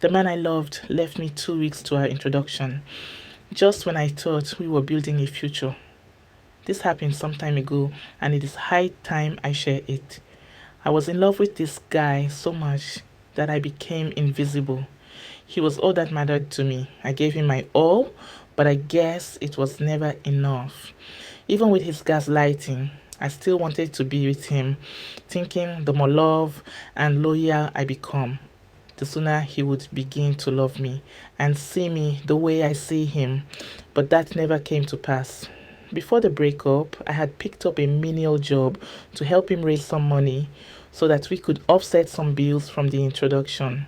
The man I loved left me 2 weeks to our introduction, just when I thought we were building a future. This happened some time ago, and it is high time I share it. I was in love with this guy so much that I became invisible. He was all that mattered to me. I gave him my all, but I guess it was never enough. Even with his gaslighting, I still wanted to be with him, thinking the more love and loyal I become, the sooner he would begin to love me and see me the way I see him. But that never came to pass. Before the breakup, I had picked up a menial job to help him raise some money so that we could offset some bills from the introduction.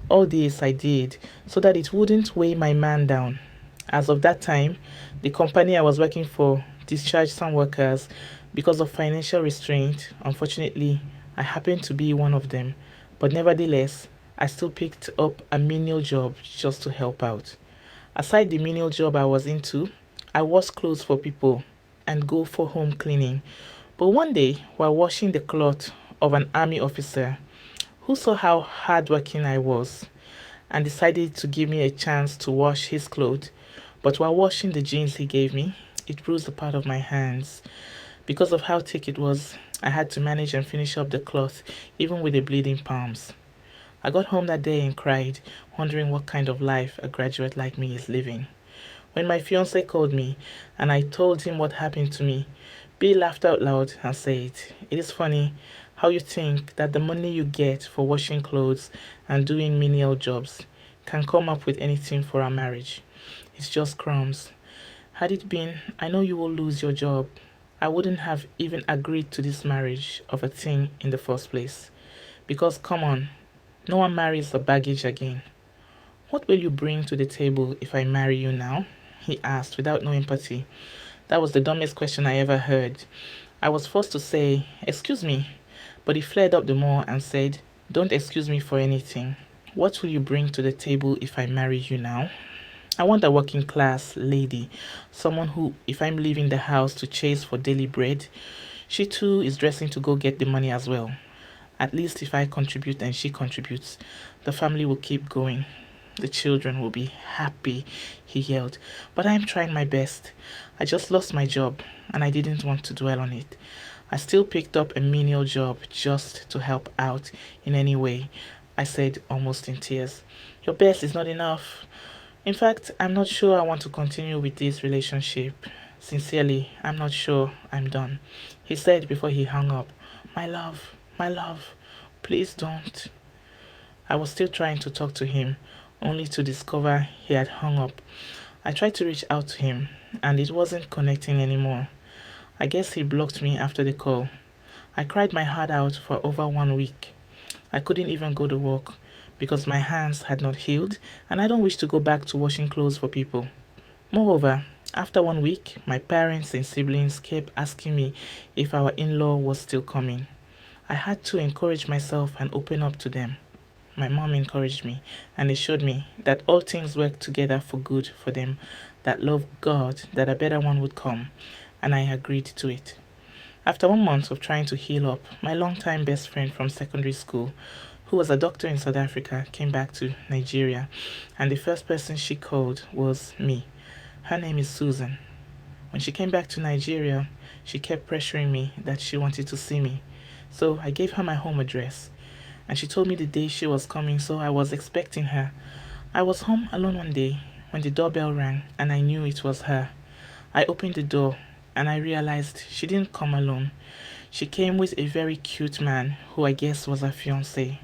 All this I did so that it wouldn't weigh my man down. As of that time, the company I was working for discharged some workers because of financial restraint. Unfortunately, I happened to be one of them, but nevertheless, I still picked up a menial job just to help out. Aside the menial job I was into, I wash clothes for people and go for home cleaning. But one day, while washing the cloth of an army officer who saw how hardworking I was and decided to give me a chance to wash his clothes, but while washing the jeans he gave me, it bruised a part of my hands. Because of how thick it was, I had to manage and finish up the cloth, even with the bleeding palms. I got home that day and cried, wondering what kind of life a graduate like me is living. When my fiancé called me and I told him what happened to me, Bill laughed out loud and said, "It is funny how you think that the money you get for washing clothes and doing menial jobs can come up with anything for our marriage. It's just crumbs. Had it been, I know you will lose your job, I wouldn't have even agreed to this marriage of a thing in the first place. Because, come on, no one marries a baggage again. What will you bring to the table if I marry you now?" he asked without no empathy. That was the dumbest question I ever heard. I was forced to say, "Excuse me," but he flared up the more and said, "Don't excuse me for anything. What will you bring to the table if I marry you now?" I want a working class lady, someone who, if I'm leaving the house to chase for daily bread, she too is dressing to go get the money as well. At least if I contribute and she contributes, the family will keep going. The children will be happy, he yelled. But I am trying my best. I just lost my job and I didn't want to dwell on it. I still picked up a menial job just to help out in any way. I said, almost in tears. Your best is not enough. In fact, I'm not sure I want to continue with this relationship. Sincerely, I'm not sure I'm done. He said before he hung up, my love, please don't. I was still trying to talk to him, only to discover he had hung up. I tried to reach out to him, and it wasn't connecting anymore. I guess he blocked me after the call. I cried my heart out for over 1 week. I couldn't even go to work because my hands had not healed, and I don't wish to go back to washing clothes for people. Moreover, after 1 week, my parents and siblings kept asking me if our in law was still coming. I had to encourage myself and open up to them. My mom encouraged me and assured me that all things work together for good for them that love God, that a better one would come, and I agreed to it. After 1 month of trying to heal up, my longtime best friend from secondary school, who was a doctor in South Africa, came back to Nigeria, and the first person she called was me. Her name is Susan. When she came back to Nigeria, she kept pressuring me that she wanted to see me. So I gave her my home address, and she told me the day she was coming, so I was expecting her. I was home alone one day when the doorbell rang, and I knew it was her. I opened the door, and I realized she didn't come alone. She came with a very cute man who I guess was her fiancé.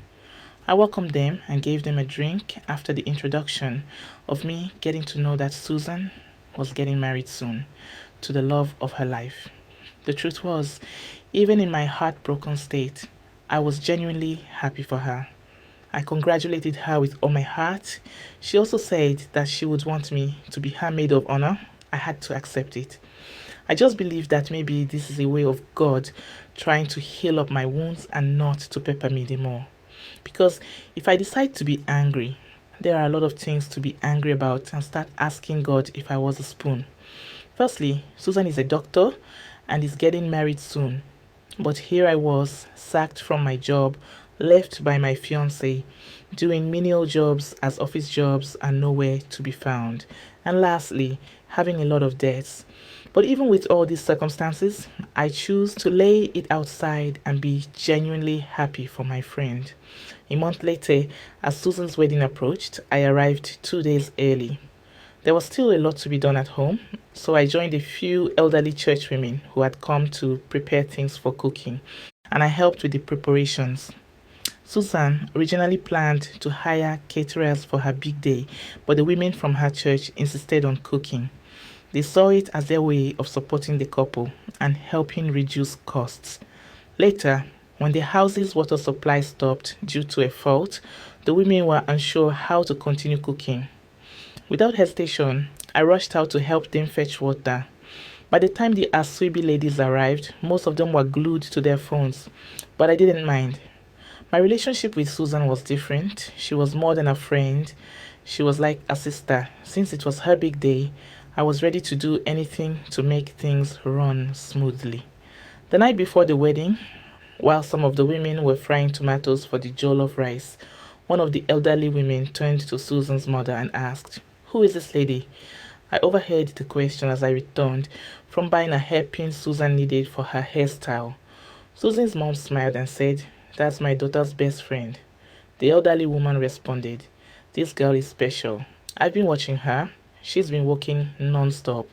I welcomed them and gave them a drink after the introduction of me getting to know that Susan was getting married soon to the love of her life. The truth was, even in my heartbroken state, I was genuinely happy for her. I congratulated her with all my heart. She also said that she would want me to be her maid of honor. I had to accept it. I just believe that maybe this is a way of God trying to heal up my wounds and not to pepper me the more. Because if I decide to be angry, there are a lot of things to be angry about and start asking God if I was a spoon. Firstly, Susan is a doctor and is getting married soon. But here I was, sacked from my job, left by my fiancé, doing menial jobs as office jobs and nowhere to be found, and lastly, having a lot of debts. But even with all these circumstances, I choose to lay it outside and be genuinely happy for my friend. A month later, as Susan's wedding approached, I arrived 2 days early. There was still a lot to be done at home, so I joined a few elderly church women who had come to prepare things for cooking, and I helped with the preparations. Susan originally planned to hire caterers for her big day, but the women from her church insisted on cooking. They saw it as their way of supporting the couple and helping reduce costs. Later, when the house's water supply stopped due to a fault, the women were unsure how to continue cooking. Without hesitation, I rushed out to help them fetch water. By the time the Aswebi ladies arrived, most of them were glued to their phones, but I didn't mind. My relationship with Susan was different. She was more than a friend. She was like a sister. Since it was her big day, I was ready to do anything to make things run smoothly. The night before the wedding, while some of the women were frying tomatoes for the jollof rice, one of the elderly women turned to Susan's mother and asked, "Who is this lady?" I overheard the question as I returned from buying a hairpin Susan needed for her hairstyle. Susan's mom smiled and said, "That's my daughter's best friend." The elderly woman responded, "This girl is special. I've been watching her. She's been working non-stop,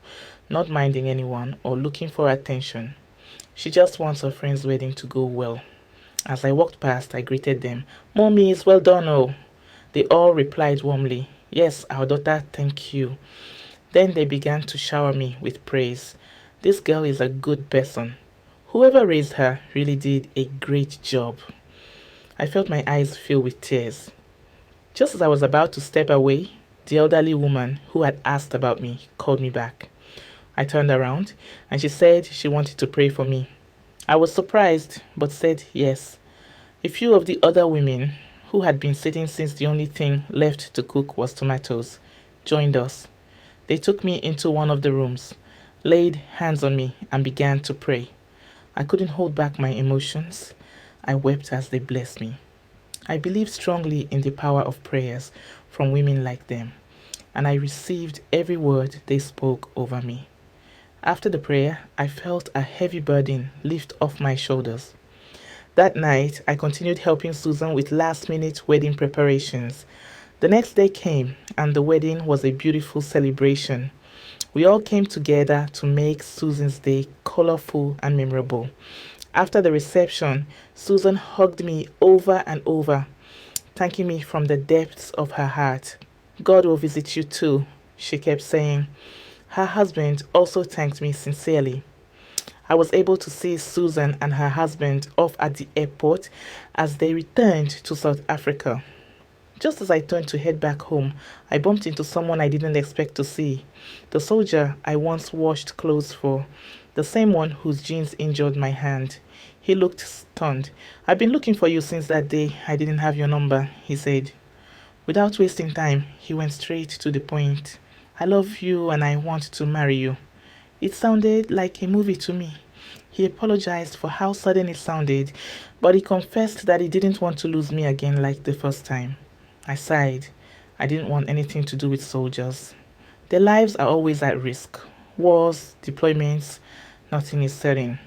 not minding anyone or looking for attention. She just wants her friend's wedding to go well." As I walked past, I greeted them. "Mommies, well done, oh." They all replied warmly, "Yes, our daughter, thank you." Then they began to shower me with praise. "This girl is a good person. Whoever raised her really did a great job." I felt my eyes fill with tears. Just as I was about to step away, the elderly woman who had asked about me called me back. I turned around and she said she wanted to pray for me. I was surprised but said yes. A few of the other women, who had been sitting since the only thing left to cook was tomatoes, joined us. They took me into one of the rooms, laid hands on me, and began to pray. I couldn't hold back my emotions. I wept as they blessed me. I believe strongly in the power of prayers from women like them, and I received every word they spoke over me. After the prayer, I felt a heavy burden lift off my shoulders. That night, I continued helping Susan with last-minute wedding preparations. The next day came, and the wedding was a beautiful celebration. We all came together to make Susan's day colorful and memorable. After the reception, Susan hugged me over and over, thanking me from the depths of her heart. "God will visit you too," she kept saying. Her husband also thanked me sincerely. I was able to see Susan and her husband off at the airport as they returned to South Africa. Just as I turned to head back home, I bumped into someone I didn't expect to see. The soldier I once washed clothes for, the same one whose jeans injured my hand. He looked stunned. "I've been looking for you since that day I didn't have your number," he said. Without wasting time, he went straight to the point. "I love you and I want to marry you." It sounded like a movie to me. He apologized for how sudden it sounded, but he confessed that he didn't want to lose me again like the first time. I sighed. I didn't want anything to do with soldiers. Their lives are always at risk. Wars, deployments, nothing is certain.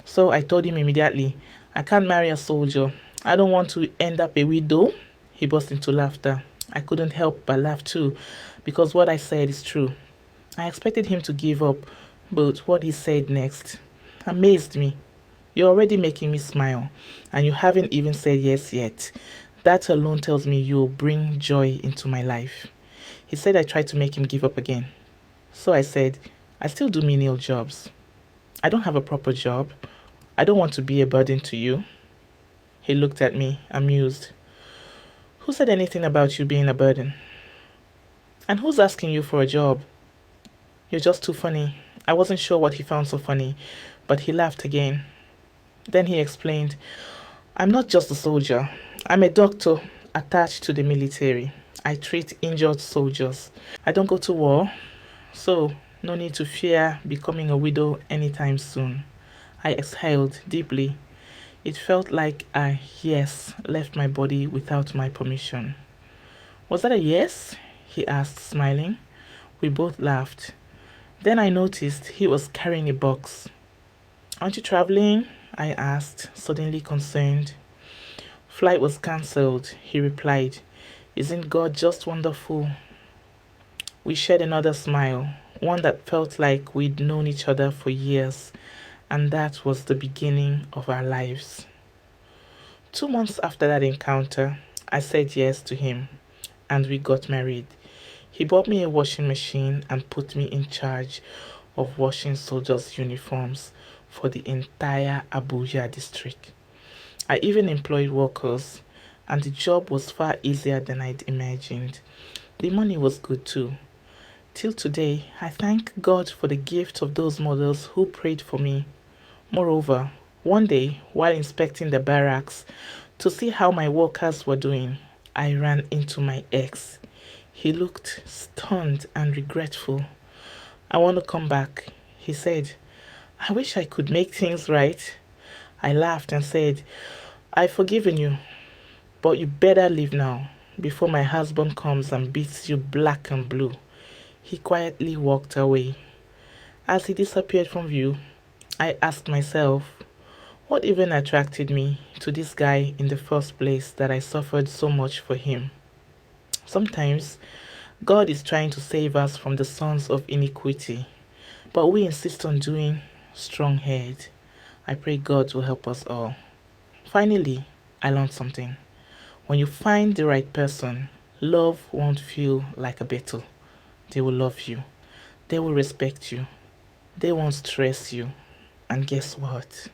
So I told him immediately, "I can't marry a soldier. I don't want to end up a widow." He burst into laughter. I couldn't help but laugh too, because what I said is true. I expected him to give up, but what he said next amazed me. "You're already making me smile, and you haven't even said yes yet. That alone tells me you'll bring joy into my life." He said I tried to make him give up again. So I said, "I still do menial jobs. I don't have a proper job. I don't want to be a burden to you." He looked at me, amused. "Who said anything about you being a burden? And who's asking you for a job? You're just too funny." I wasn't sure what he found so funny, but he laughed again. Then he explained, "I'm not just a soldier. I'm a doctor attached to the military. I treat injured soldiers. I don't go to war, so no need to fear becoming a widow anytime soon." I exhaled deeply. It felt like a yes left my body without my permission. Was that a yes? He asked, smiling. We both laughed. Then I noticed he was carrying a box. Aren't you traveling? I asked, suddenly concerned. Flight was cancelled, he replied. Isn't God just wonderful? We shared another smile, one that felt like we'd known each other for years, and that was the beginning of our lives. 2 months after that encounter, I said yes to him, and we got married. He bought me a washing machine and put me in charge of washing soldiers' uniforms for the entire Abuja district. I even employed workers, and the job was far easier than I'd imagined. The money was good too. Till today, I thank God for the gift of those mothers who prayed for me. Moreover, one day, while inspecting the barracks to see how my workers were doing, I ran into my ex. He looked stunned and regretful. I want to come back, he said. I wish I could make things right. I laughed and said, I've forgiven you, but you better leave now before my husband comes and beats you black and blue. He quietly walked away. As he disappeared from view, I asked myself, what even attracted me to this guy in the first place that I suffered so much for him? Sometimes, God is trying to save us from the sons of iniquity, but we insist on doing strong head. I pray God will help us all. Finally, I learned something. When you find the right person, love won't feel like a battle. They will love you. They will respect you. They won't stress you. And guess what?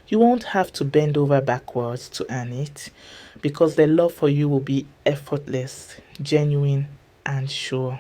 You won't have to bend over backwards to earn it because their love for you will be effortless, genuine, and sure.